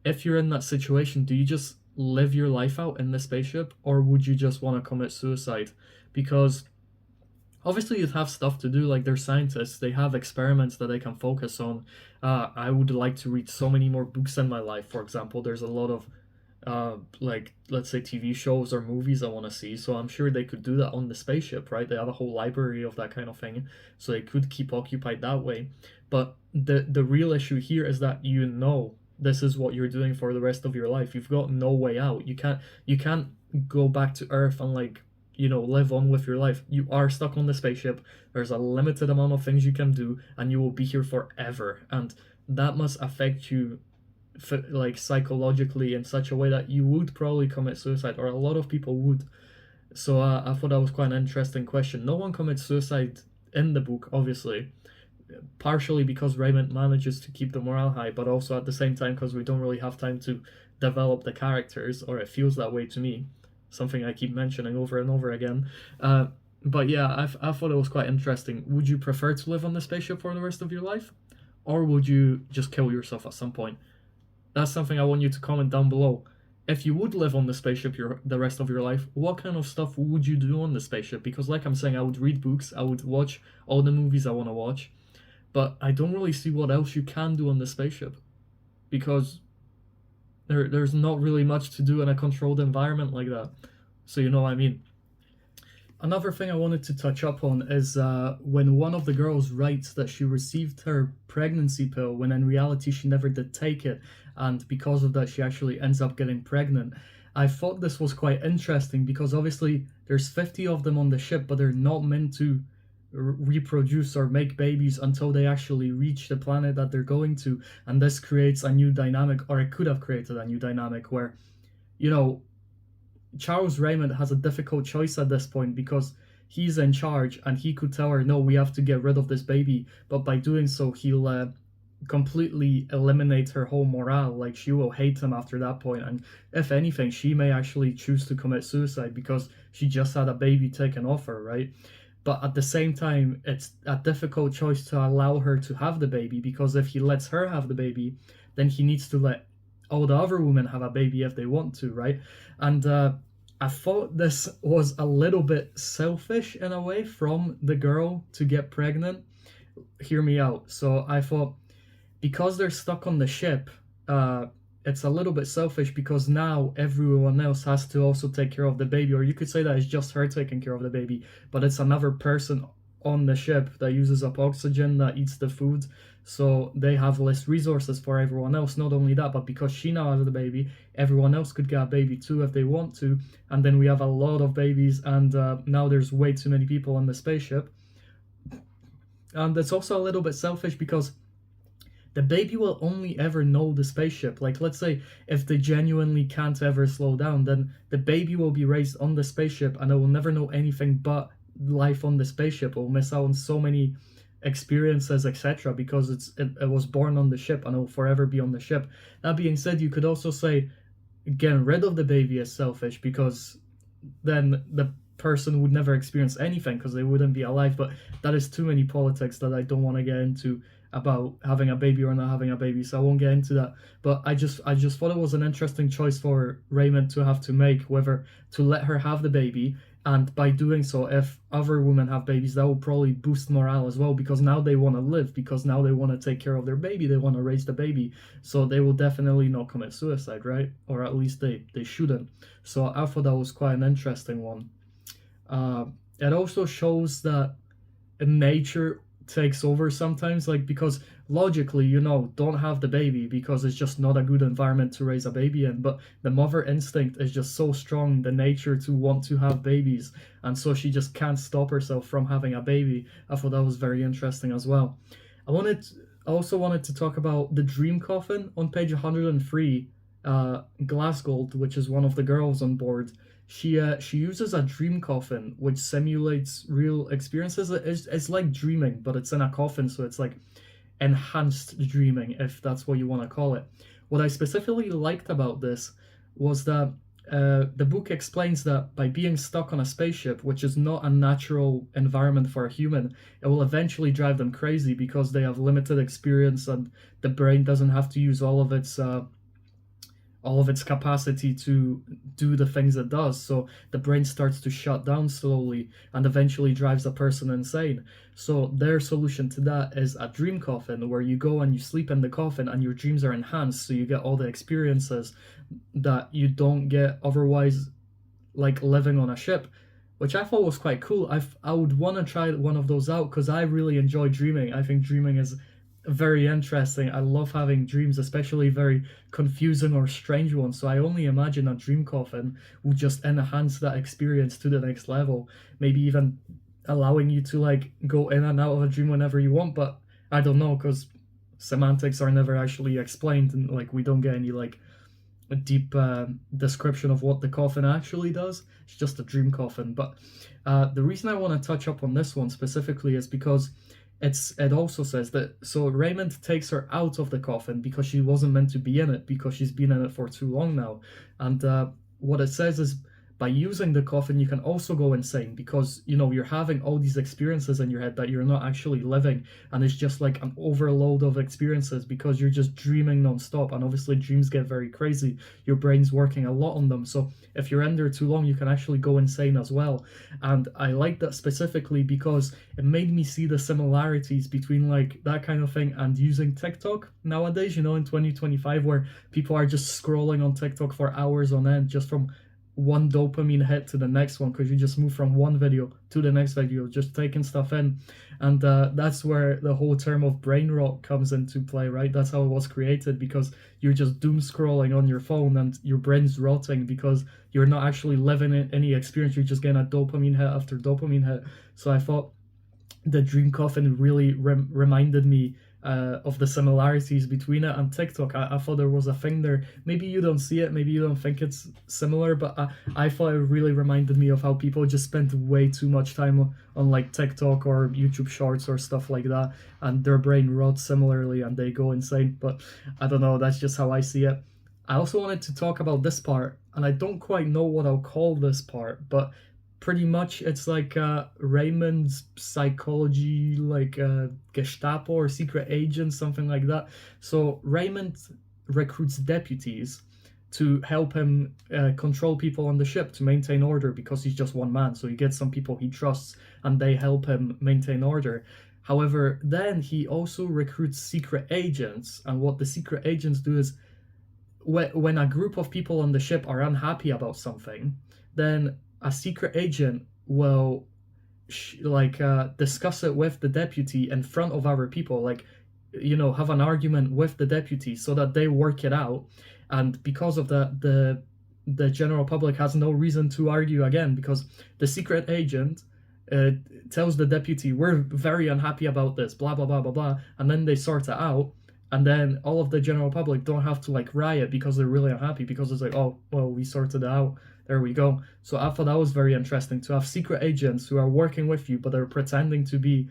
Speaker 1: if you're in that situation, do you just live your life out in the spaceship, or would you just want to commit suicide? Because obviously you'd have stuff to do, like they're scientists, they have experiments that they can focus on. I would like to read so many more books in my life, for example. There's a lot of like, let's say TV shows or movies I want to see, so I'm sure they could do that on the spaceship, right? They have a whole library of that kind of thing, so they could keep occupied that way. But the real issue here is that this is what you're doing for the rest of your life. You've got no way out. You can't go back to Earth and, like, live on with your life. You are stuck on the spaceship. There's a limited amount of things you can do, and you will be here forever. And that must affect you, like, psychologically in such a way that you would probably commit suicide, or a lot of people would. So I thought that was quite an interesting question. No one commits suicide in the book, obviously, partially because Reymont manages to keep the morale high, but also at the same time because we don't really have time to develop the characters, or it feels that way to me. Something I keep mentioning over and over again. But yeah, I thought it was quite interesting. Would you prefer to live on the spaceship for the rest of your life? Or would you just kill yourself at some point? That's something I want you to comment down below. If you would live on the spaceship the rest of your life, what kind of stuff would you do on the spaceship? Because like I'm saying, I would read books, I would watch all the movies I want to watch, but I don't really see what else you can do on the spaceship. Because there's not really much to do in a controlled environment like that. So you know what I mean. Another thing I wanted to touch up on is when one of the girls writes that she received her pregnancy pill when in reality she never did take it, and because of that she actually ends up getting pregnant. I thought this was quite interesting because obviously there's 50 of them on the ship, but they're not meant to reproduce or make babies until they actually reach the planet that they're going to. And this creates a new dynamic, or it could have created a new dynamic where, Charles Reymont has a difficult choice at this point because he's in charge and he could tell her, no, we have to get rid of this baby, but by doing so he'll completely eliminate her whole morale. Like, she will hate him after that point, and if anything she may actually choose to commit suicide because she just had a baby taken off her, right? But at the same time, it's a difficult choice to allow her to have the baby, because if he lets her have the baby, then he needs to let all the other women have a baby if they want to, right? And I thought this was a little bit selfish in a way from the girl to get pregnant. Hear me out. So I thought, because they're stuck on the ship, it's a little bit selfish because now everyone else has to also take care of the baby. Or you could say that it's just her taking care of the baby, but it's another person on the ship that uses up oxygen, that eats the food, so they have less resources for everyone else. Not only that, but because she now has the baby, everyone else could get a baby too if they want to, and then we have a lot of babies, and now there's way too many people on the spaceship. And it's also a little bit selfish because the baby will only ever know the spaceship. Like, let's say if they genuinely can't ever slow down, then the baby will be raised on the spaceship and it will never know anything but life on the spaceship. It will miss out on so many experiences, etc., because it was born on the ship and it will forever be on the ship. That being said, you could also say getting rid of the baby is selfish, because then the person would never experience anything because they wouldn't be alive. But that is too many politics that I don't want to get into about having a baby or not having a baby, so I won't get into that. But I just thought it was an interesting choice for Reymont to have to make, whether to let her have the baby, and by doing so, if other women have babies, that will probably boost morale as well, because now they want to live, because now they want to take care of their baby, they want to raise the baby, so they will definitely not commit suicide, right? Or at least they shouldn't. So I thought that was quite an interesting one. It also shows that nature takes over sometimes, like, because logically, don't have the baby because it's just not a good environment to raise a baby in, but the mother instinct is just so strong, the nature to want to have babies, and so she just can't stop herself from having a baby. I thought that was very interesting as well. I also wanted to talk about the dream coffin on page 103. Glasgold, which is one of the girls on board, she uses a dream coffin which simulates real experiences. It's like dreaming, but it's in a coffin, so it's like enhanced dreaming, if that's what you want to call it. What I specifically liked about this was that the book explains that by being stuck on a spaceship, which is not a natural environment for a human, it will eventually drive them crazy because they have limited experience and the brain doesn't have to use all of its capacity to do the things it does. So the brain starts to shut down slowly and eventually drives a person insane. So their solution to that is a dream coffin, where you go and you sleep in the coffin and your dreams are enhanced, so you get all the experiences that you don't get otherwise, like living on a ship, which I thought was quite cool. I would want to try one of those out because I really enjoy dreaming. I think dreaming is very interesting. I love having dreams, especially very confusing or strange ones. So I only imagine a dream coffin would just enhance that experience to the next level. Maybe even allowing you to like go in and out of a dream whenever you want. But I don't know, because semantics are never actually explained, and like we don't get any like a deep description of what the coffin actually does. It's just a dream coffin. But the reason I want to touch up on this one specifically is because it also says that, so Reymont takes her out of the coffin because she wasn't meant to be in it, because she's been in it for too long now. And what it says is, by using the coffin, you can also go insane, because you're having all these experiences in your head that you're not actually living, and it's just like an overload of experiences because you're just dreaming nonstop. And obviously dreams get very crazy, your brain's working a lot on them, so if you're in there too long, you can actually go insane as well. And I like that specifically because it made me see the similarities between like that kind of thing and using TikTok nowadays, in 2025, where people are just scrolling on TikTok for hours on end, just from one dopamine hit to the next one, because you just move from one video to the next video, just taking stuff in. And that's where the whole term of brain rot comes into play, right? That's how it was created, because you're just doom scrolling on your phone and your brain's rotting because you're not actually living any experience, you're just getting a dopamine hit after dopamine hit. So I thought the dream coffin really reminded me of the similarities between it and TikTok. I thought there was a thing there. Maybe you don't see it, maybe you don't think it's similar, but I thought it really reminded me of how people just spend way too much time on like TikTok or YouTube Shorts or stuff like that, and their brain rots similarly and they go insane. But I don't know, that's just how I see it. I also wanted to talk about this part, and I don't quite know what I'll call this part, but pretty much it's like Reymont's psychology, like Gestapo or secret agent, something like that. So Reymont recruits deputies to help him control people on the ship, to maintain order, because he's just one man. So he gets some people he trusts and they help him maintain order. However, then he also recruits secret agents, and what the secret agents do is, when a group of people on the ship are unhappy about something, then a secret agent will discuss it with the deputy in front of other people, like have an argument with the deputy so that they work it out. And because of that, the general public has no reason to argue again, because the secret agent tells the deputy, we're very unhappy about this, blah blah blah blah blah, and then they sort it out. And then all of the general public don't have to like riot because they're really unhappy, because it's like, oh well, we sorted it out, there we go. So I thought that was very interesting, to have secret agents who are working with you but they're pretending to be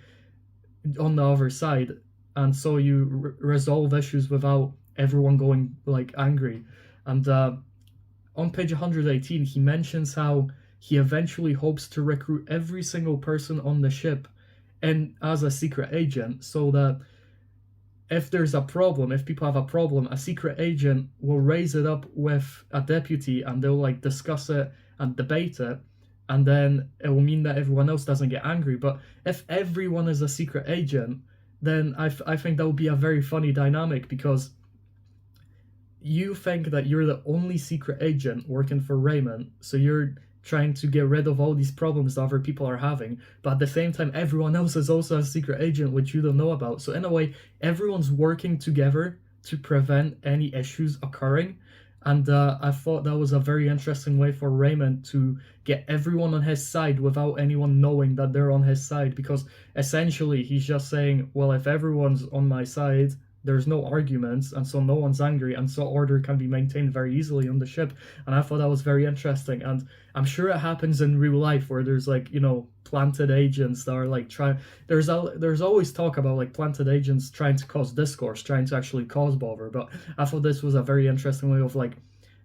Speaker 1: on the other side, and so you resolve issues without everyone going like angry. And on page 118, he mentions how he eventually hopes to recruit every single person on the ship and as a secret agent, so that if there's a problem, if people have a problem, a secret agent will raise it up with a deputy and they'll like discuss it and debate it, and then it will mean that everyone else doesn't get angry. But if everyone is a secret agent, then I think that would be a very funny dynamic, because you think that you're the only secret agent working for Reymont, so you're trying to get rid of all these problems that other people are having, but at the same time everyone else is also a secret agent which you don't know about. So in a way, everyone's working together to prevent any issues occurring. And I thought that was a very interesting way for Reymont to get everyone on his side without anyone knowing that they're on his side, because essentially he's just saying, well, if everyone's on my side, there's no arguments, and so no one's angry, and so order can be maintained very easily on the ship. And I thought that was very interesting, and I'm sure it happens in real life where there's like, you know, planted agents that are like trying. There's always talk about like planted agents trying to cause discourse, trying to actually cause bother. But I thought this was a very interesting way of like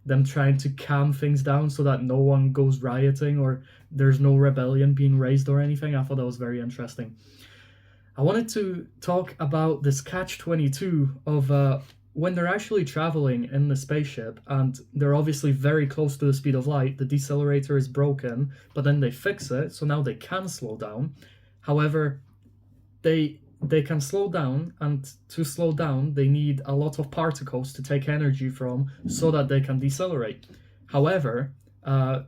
Speaker 1: them trying to calm things down so that no one goes rioting or there's no rebellion being raised or anything. I thought that was very interesting. I wanted to talk about this catch-22 of when they're actually traveling in the spaceship and they're obviously very close to the speed of light. The decelerator is broken, but then they fix it, so now they can slow down. However, they can slow down, and to slow down, they need a lot of particles to take energy from so that they can decelerate. However,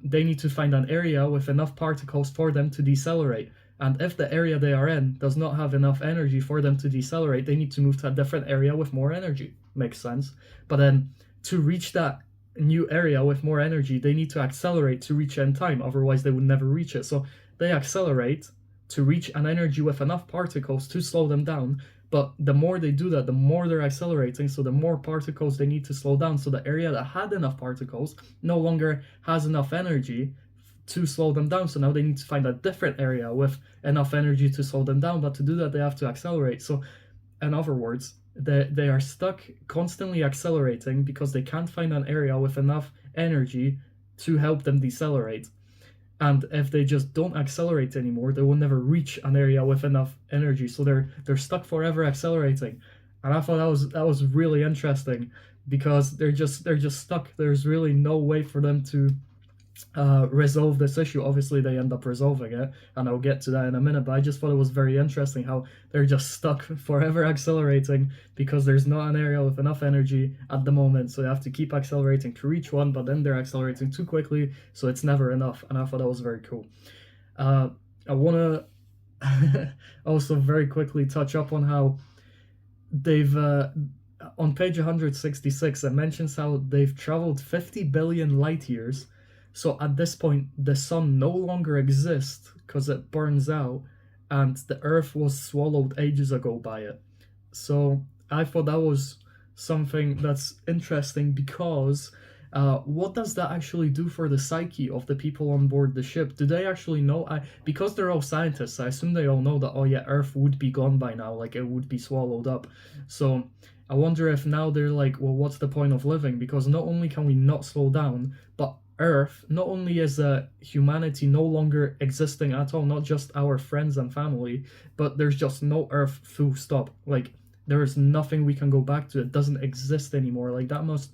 Speaker 1: they need to find an area with enough particles for them to decelerate. And if the area they are in does not have enough energy for them to decelerate, they need to move to a different area with more energy. Makes sense. But then to reach that new area with more energy, they need to accelerate to reach it in time. Otherwise, they would never reach it. So they accelerate to reach an energy with enough particles to slow them down. But the more they do that, the more they're accelerating. So the more particles they need to slow down. So the area that had enough particles no longer has enough energy to slow them down. So now they need to find a different area with enough energy to slow them down. But to do that, they have to accelerate. So in other words, they are stuck constantly accelerating because they can't find an area with enough energy to help them decelerate. And if they just don't accelerate anymore, they will never reach an area with enough energy. So they're stuck forever accelerating. And I thought that was really interesting, because they're just stuck. There's really no way for them to resolve this issue. Obviously they end up resolving it, and I'll get to that in a minute, but I just thought it was very interesting how they're just stuck forever accelerating because there's not an area with enough energy at the moment, so they have to keep accelerating to reach one, but then they're accelerating too quickly, so it's never enough. And I thought that was very cool. I want to also very quickly touch up on how they've on page 166 it mentions how they've traveled 50 billion light years. So at this point, the sun no longer exists because it burns out, and the Earth was swallowed ages ago by it. So I thought that was something that's interesting, because what does that actually do for the psyche of the people on board the ship? Do they actually know? Because they're all scientists, I assume they all know that, oh yeah, Earth would be gone by now, like it would be swallowed up. So I wonder if now they're like, well, what's the point of living? Because not only can we not slow down, but Earth, not only is humanity no longer existing at all, not just our friends and family, but there's just no Earth, full stop. Like, there is nothing we can go back to. It doesn't exist anymore. Like, that must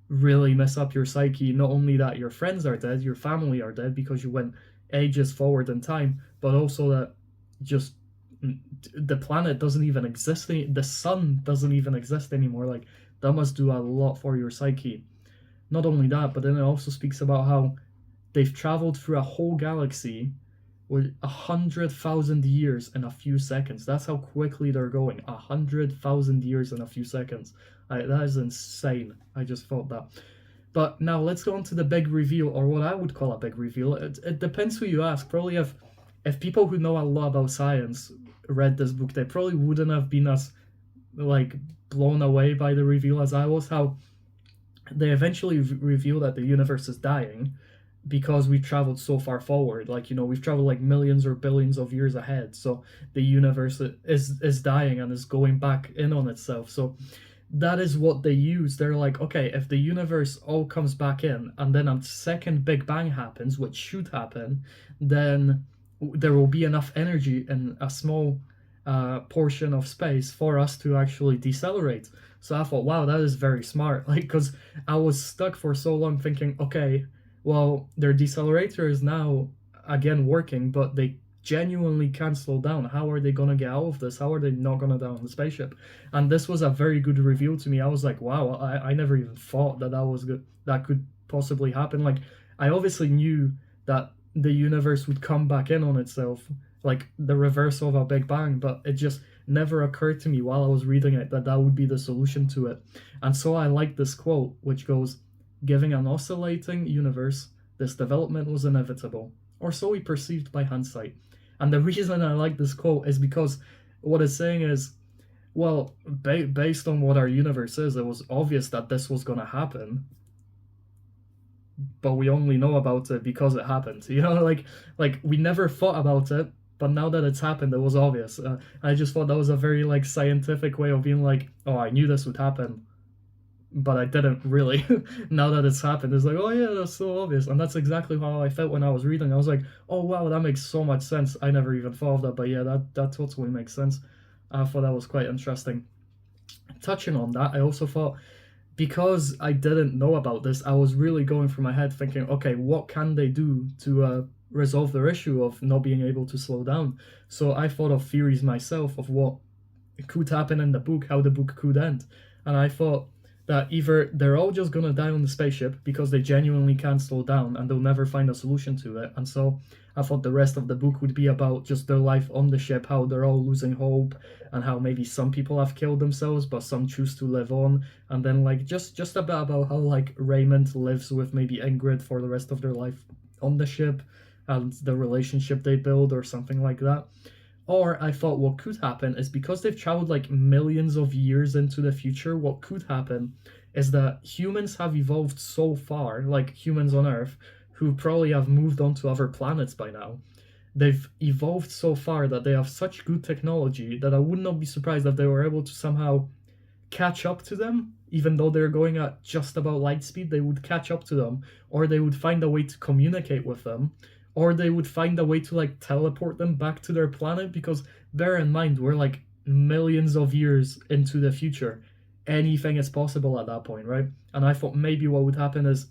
Speaker 1: really mess up your psyche. Not only that your friends are dead, your family are dead because you went ages forward in time, but also that just the planet doesn't even exist. The sun doesn't even exist anymore. Like, that must do a lot for your psyche. Not only that, but then it also speaks about how they've traveled through a whole galaxy with 100,000 years in a few seconds. That's how quickly they're going. 100,000 years in a few seconds. That is insane. I just thought that. But now let's go on to the big reveal, or what I would call a big reveal. It depends who you ask. Probably if people who know a lot about science read this book, they probably wouldn't have been as like blown away by the reveal as I was. How they eventually reveal that the universe is dying because we've traveled so far forward. Like, you know, we've traveled like millions or billions of years ahead. So the universe is dying and is going back in on itself. So that is what they use. They're like, okay, if the universe all comes back in and then a second Big Bang happens, which should happen, then there will be enough energy in a small portion of space for us to actually decelerate. So I thought, wow, that is very smart. Like, because I was stuck for so long thinking, okay, well, their decelerator is now again working, but they genuinely can't slow down. How are they gonna get out of this? How are they not gonna down the spaceship? And this was a very good reveal to me. I was like, wow, I never even thought that that was good. That could possibly happen. Like, I obviously knew that the universe would come back in on itself, like the reverse of a Big Bang, but it just never occurred to me while I was reading it that that would be the solution to it. And so I like this quote, which goes, "Giving an oscillating universe, this development was inevitable, or so we perceived by hindsight." And the reason I like this quote is because what it's saying is, well, based on what our universe is, it was obvious that this was going to happen, but we only know about it because it happened. You know, like we never thought about it, but now that it's happened, it was obvious. I just thought that was a very like scientific way of being like, oh, I knew this would happen, but I didn't really. Now that it's happened, it's like, oh yeah, that's so obvious. And that's exactly how I felt when I was reading. I was like, oh wow, that makes so much sense. I never even thought of that, but yeah, that totally makes sense. I thought that was quite interesting. Touching on that, I also thought, because I didn't know about this, I was really going through my head thinking, okay, what can they do to resolve their issue of not being able to slow down? So I thought of theories myself of what could happen in the book, how the book could end. And I thought that either they're all just gonna die on the spaceship because they genuinely can't slow down and they'll never find a solution to it. And so I thought the rest of the book would be about just their life on the ship, how they're all losing hope, and how maybe some people have killed themselves, but some choose to live on. And then like just a bit about how like Reymont lives with maybe Ingrid for the rest of their life on the ship, and the relationship they build or something like that. Or I thought what could happen is, because they've traveled like millions of years into the future, what could happen is that humans have evolved so far, like humans on Earth, who probably have moved on to other planets by now. They've evolved so far that they have such good technology that I would not be surprised if they were able to somehow catch up to them. Even though they're going at just about light speed, they would catch up to them, or they would find a way to communicate with them, or they would find a way to like teleport them back to their planet. Because bear in mind, we're like millions of years into the future. Anything is possible at that point, right? And I thought maybe what would happen is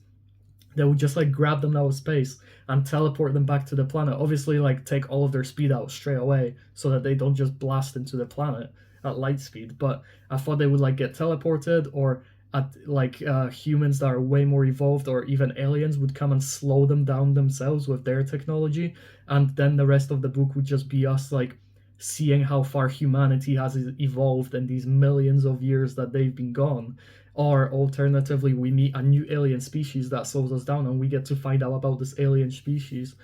Speaker 1: they would just like grab them out of space and teleport them back to the planet. Obviously, like take all of their speed out straight away so that they don't just blast into the planet at light speed. But I thought they would like get teleported, or at like humans that are way more evolved, or even aliens would come and slow them down themselves with their technology. And then the rest of the book would just be us like seeing how far humanity has evolved in these millions of years that they've been gone. Or alternatively, we meet a new alien species that slows us down and we get to find out about this alien species.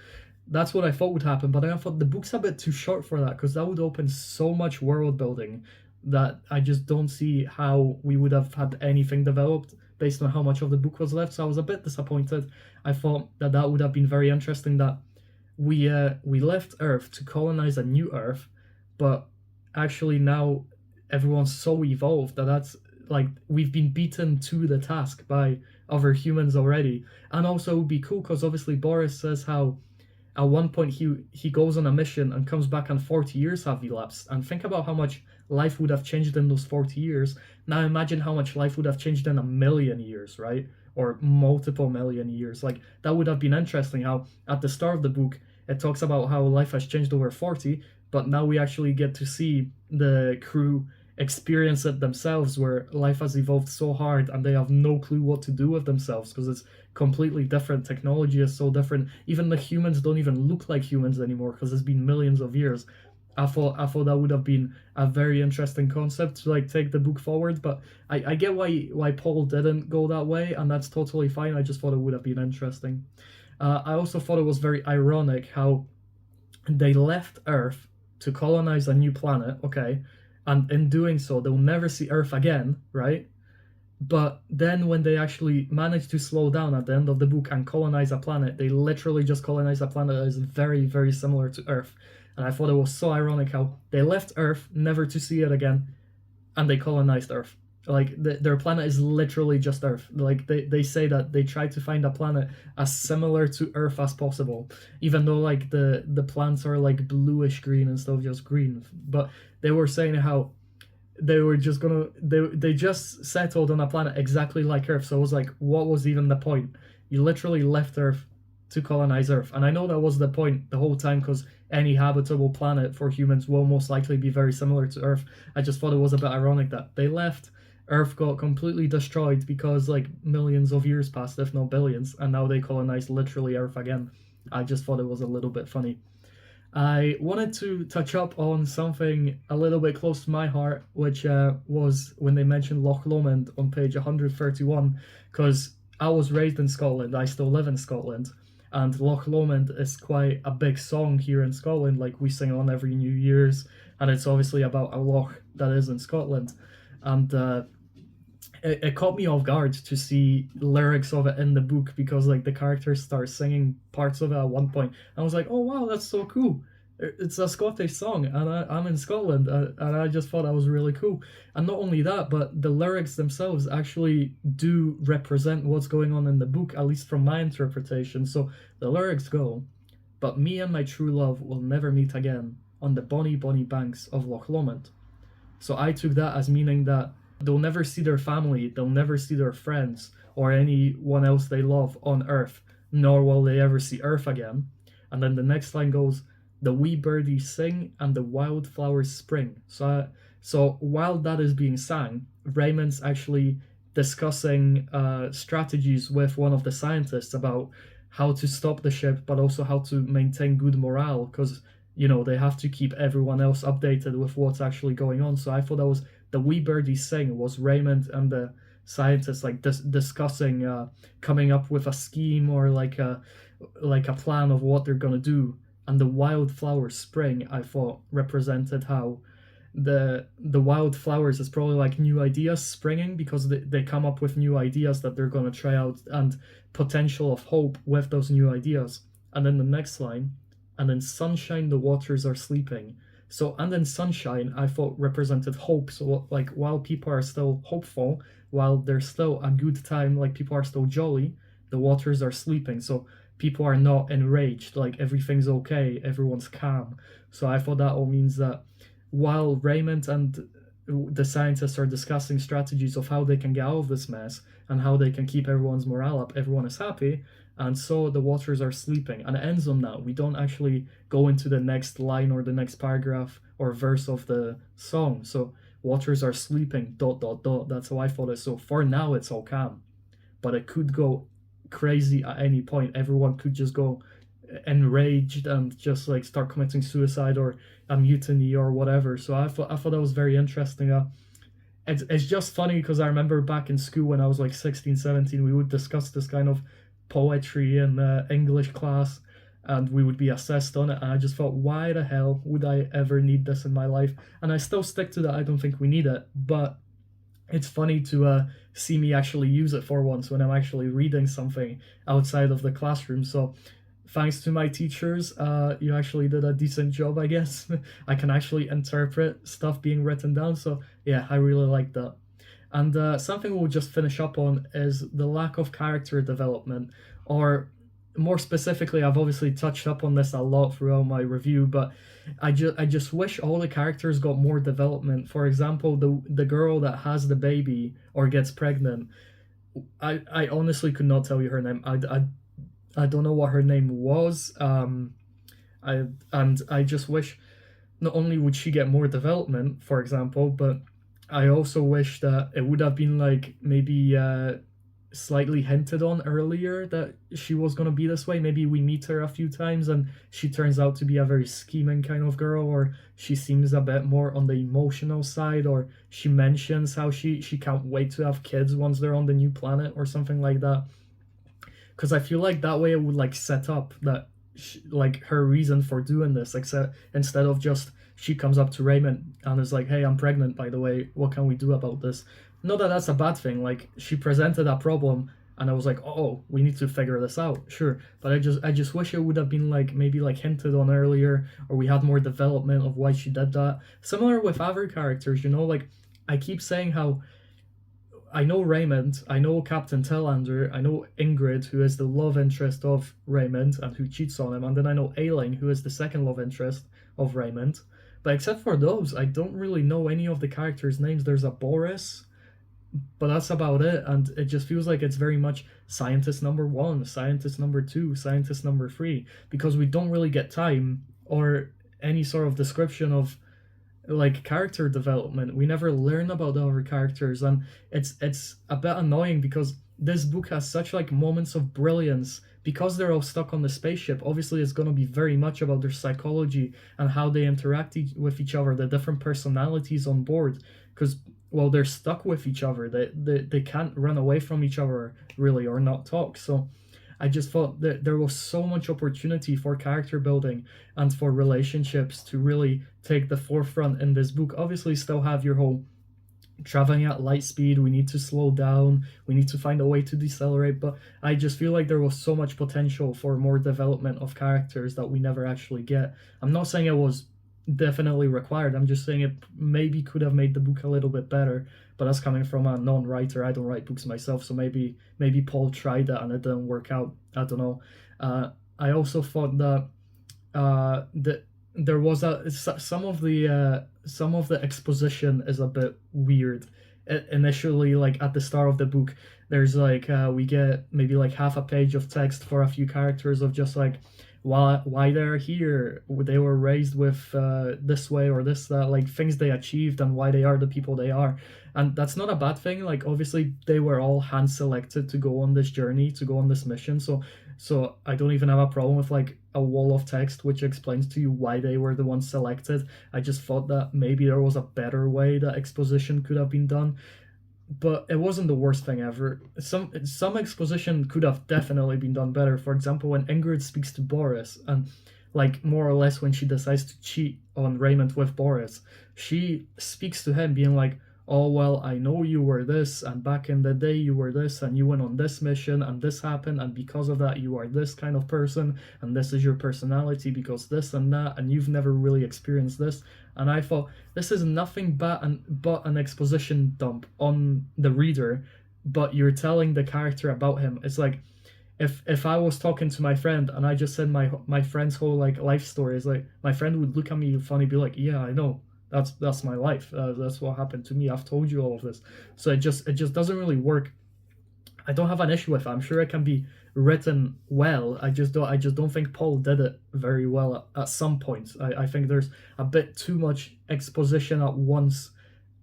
Speaker 1: That's what I thought would happen, but I thought the book's a bit too short for that, because that would open so much world building that I just don't see how we would have had anything developed based on how much of the book was left. So I was a bit disappointed. I thought that that would have been very interesting, that we left Earth to colonize a new Earth, but actually now everyone's so evolved that that's like we've been beaten to the task by other humans already. And also it would be cool because obviously Boris says how at one point he goes on a mission and comes back and 40 years have elapsed. And think about how much life would have changed in those 40 years. Now imagine how much life would have changed in a million years, right? Or multiple million years. Like that would have been interesting how at the start of the book it talks about how life has changed over 40, but now we actually get to see the crew experience it themselves, where life has evolved so hard and they have no clue what to do with themselves because it's completely different. Technology is so different. Even the humans don't even look like humans anymore because it's been millions of years. I thought that would have been a very interesting concept to like take the book forward, but I get why Paul didn't go that way, and that's totally fine. I just thought it would have been interesting. I also thought it was very ironic how they left Earth to colonize a new planet, okay, and in doing so they'll never see Earth again, right? But then when they actually manage to slow down at the end of the book and colonize a planet, they literally just colonize a planet that is very, very similar to Earth. And I thought it was so ironic how they left Earth never to see it again, and they colonized Earth. Like their planet is literally just Earth. Like they say that they try to find a planet as similar to Earth as possible, even though like the plants are like bluish green instead of just green. But they were saying how they were just gonna they just settled on a planet exactly like Earth. So it was like, what was even the point? You literally left Earth to colonize Earth, and I know that was the point the whole time, because any habitable planet for humans will most likely be very similar to Earth. I just thought it was a bit ironic that they left, Earth got completely destroyed because like millions of years passed, if not billions, and now they colonize literally Earth again. I just thought it was a little bit funny. I wanted to touch up on something a little bit close to my heart, which was when they mentioned Loch Lomond on page 131, because I was raised in Scotland, I still live in Scotland, and Loch Lomond is quite a big song here in Scotland, like we sing on every New Year's, and it's obviously about a loch that is in Scotland. And it caught me off guard to see lyrics of it in the book, because like the characters start singing parts of it at one point. I was like, oh wow, that's so cool. It's a Scottish song, and I'm in Scotland, and I just thought that was really cool. And not only that, but the lyrics themselves actually do represent what's going on in the book, at least from my interpretation. So the lyrics go, "But me and my true love will never meet again on the bonny, bonny banks of Loch Lomond." So I took that as meaning that they'll never see their family, they'll never see their friends, or anyone else they love on Earth, nor will they ever see Earth again. And then the next line goes, "The wee birdies sing and the wildflowers spring." So while that is being sang, Reymont's actually discussing strategies with one of the scientists about how to stop the ship, but also how to maintain good morale, because they have to keep everyone else updated with what's actually going on. So I thought that was the wee birdies sing was Reymont and the scientists like discussing coming up with a scheme, or like a plan of what they're gonna do. And the wildflowers spring, I thought, represented how the wildflowers is probably like new ideas springing, because they come up with new ideas that they're gonna try out, and potential of hope with those new ideas. And then the next line, "And in sunshine the waters are sleeping." So, and then sunshine, I thought represented hope. So, like, while people are still hopeful, while there's still a good time, like people are still jolly, the waters are sleeping. So, people are not enraged, like everything's okay, everyone's calm. So, I thought that all means that while Reymont and the scientists are discussing strategies of how they can get out of this mess and how they can keep everyone's morale up, everyone is happy, and so the waters are sleeping. And it ends on that. We don't actually go into the next line or the next paragraph or verse of the song. So waters are sleeping, ... That's how I thought it. So for now, it's all calm. But it could go crazy at any point. Everyone could just go enraged and just like start committing suicide or a mutiny or whatever. So I thought that was very interesting. It's just funny because I remember back in school when I was like 16, 17, we would discuss this kind of poetry in English class, and we would be assessed on it, and I just thought, why the hell would I ever need this in my life? And I still stick to that. I don't think we need it, but it's funny to see me actually use it for once when I'm actually reading something outside of the classroom. So thanks to my teachers, you actually did a decent job, I guess. I can actually interpret stuff being written down, so yeah, I really like that. And something we'll just finish up on is the lack of character development, or more specifically, I've obviously touched up on this a lot throughout my review, but I just wish all the characters got more development. For example, the girl that has the baby or gets pregnant, I honestly could not tell you her name. I don't know what her name was. I just wish not only would she get more development, for example, but I also wish that it would have been like maybe slightly hinted on earlier that she was going to be this way. Maybe we meet her a few times and she turns out to be a very scheming kind of girl, or she seems a bit more on the emotional side, or she mentions how she can't wait to have kids once they're on the new planet or something like that. Because I feel like that way it would like set up that like her reason for doing this, except instead of just she comes up to Reymont and is like, "Hey, I'm pregnant, by the way, what can we do about this?" Not that that's a bad thing, like she presented a problem and I was like, "Oh, we need to figure this out," sure. But I just wish it would have been like maybe like hinted on earlier, or we had more development of why she did that. Similar with other characters, like I keep saying how I know Reymont, I know Captain Telander, I know Ingrid, who is the love interest of Reymont and who cheats on him, and then I know Ailing, who is the second love interest of Reymont. But except for those, I don't really know any of the characters' names. There's a Boris, but that's about it, and it just feels like it's very much scientist number 1, scientist number 2, scientist number 3, because we don't really get time or any sort of description of like character development. We never learn about the other characters, and it's a bit annoying because this book has such like moments of brilliance because they're all stuck on the spaceship. Obviously it's going to be very much about their psychology and how they interact with each other, the different personalities on board, because well, they're stuck with each other. They can't run away from each other really or not talk. So I just thought that there was so much opportunity for character building and for relationships to really take the forefront in this book. Obviously still have your whole traveling at light speed, we need to slow down, we need to find a way to decelerate, but I just feel like there was so much potential for more development of characters that we never actually get. I'm not saying it was definitely required, I'm just saying it maybe could have made the book a little bit better, but that's coming from a non-writer. I don't write books myself, so maybe Paul tried that and it didn't work out. I don't know. I also thought that there was some of the exposition is a bit weird. Initially, like at the start of the book, there's like we get maybe like half a page of text for a few characters of just like why they're here, they were raised with this way or this, that, like things they achieved and why they are the people they are. And that's not a bad thing. Like obviously they were all hand selected to go on this journey, to go on this mission, so I don't even have a problem with like a wall of text which explains to you why they were the ones selected. I just thought that maybe there was a better way that exposition could have been done, but it wasn't the worst thing ever. Some exposition could have definitely been done better. For example, when Ingrid speaks to Boris, and like more or less when she decides to cheat on Reymont with Boris, she speaks to him being like, oh well, I know you were this, and back in the day you were this, and you went on this mission and this happened, and because of that you are this kind of person, and this is your personality because this and that, and you've never really experienced this. And I thought, this is nothing but an exposition dump on the reader, but you're telling the character about him. It's like if I was talking to my friend and I just said my friend's whole like life story, is like my friend would look at me funny, be like, yeah, I know, that's my life, that's what happened to me, I've told you all of this. So it just doesn't really work. I don't have an issue with it. I'm sure it can be written well. I just don't think Paul did it very well at some points. I think there's a bit too much exposition at once,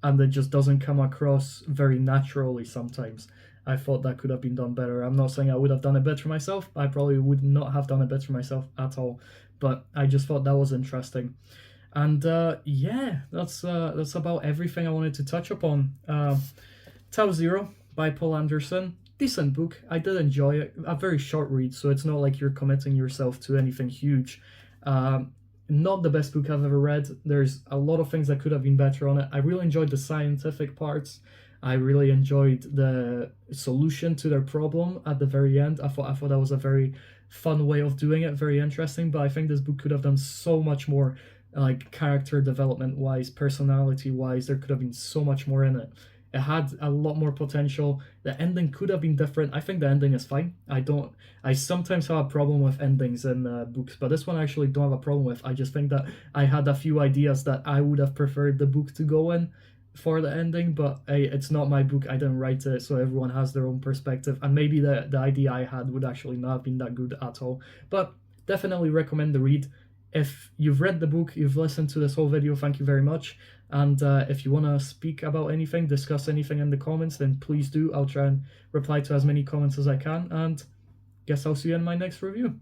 Speaker 1: and it just doesn't come across very naturally sometimes. I thought that could have been done better. I'm not saying I would have done it better myself. I probably would not have done it better myself at all, but I just thought that was interesting. And yeah, that's about everything I wanted to touch upon. Tau Zero by Poul Anderson. Decent book. I did enjoy it. A very short read, so it's not like you're committing yourself to anything huge. Not the best book I've ever read. There's a lot of things that could have been better on it. I really enjoyed the scientific parts. I really enjoyed the solution to their problem at the very end. I thought that was a very fun way of doing it, very interesting, but I think this book could have done so much more, like character development wise, personality wise. There could have been so much more in it. It had a lot more potential. The ending could have been different. I think the ending is fine. I sometimes have a problem with endings in books, but this one I actually don't have a problem with. I just think that I had a few ideas that I would have preferred the book to go in for the ending, but it's not my book, I didn't write it, so everyone has their own perspective, and maybe the idea I had would actually not have been that good at all. But definitely recommend the read. If you've read the book, you've listened to this whole video, thank you very much. And if you want to speak about anything, discuss anything in the comments, then please do. I'll try and reply to as many comments as I can, and guess I'll see you in my next review.